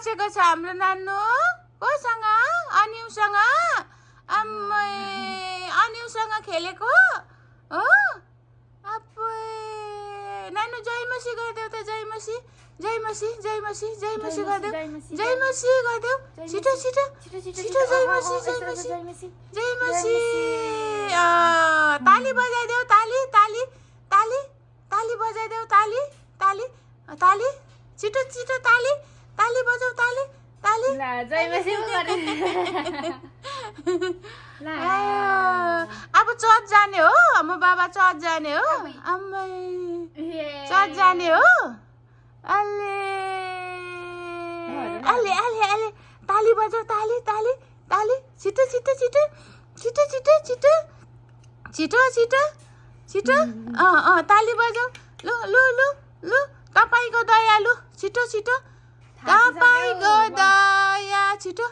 बसेको छ हाम्रो नानु कोसँग अनिउसँग आम्मै अनिउसँग खेलेको हो नानु जयमसी गरिदेऊ त जयमसी जयमसी जयमसी जयमसी गरिदेऊ जयमसी गरिदेऊ छिटो छिटो छिटो जयमसी जयमसी जयमसी ताली बजाइदेऊ ताली ताली ताली ताली बजाइदेऊ ताली ताली ताली छिटो छिटो ताली ताली बजाऊ ताली ताली अब चर्च जाने हो म बाबा चर्च जाने हो आम्मै चर्च जाने हो अले अले अले अले ताली बजाऊ ताली ताली ताली छिटो छिटो छिटो छिटो छिटो छिटो छिटो छिटो छिटो ताली बजाऊ लु लु लु लु तपाईको दया लु छिटो छिटो तपाईको दया छिटो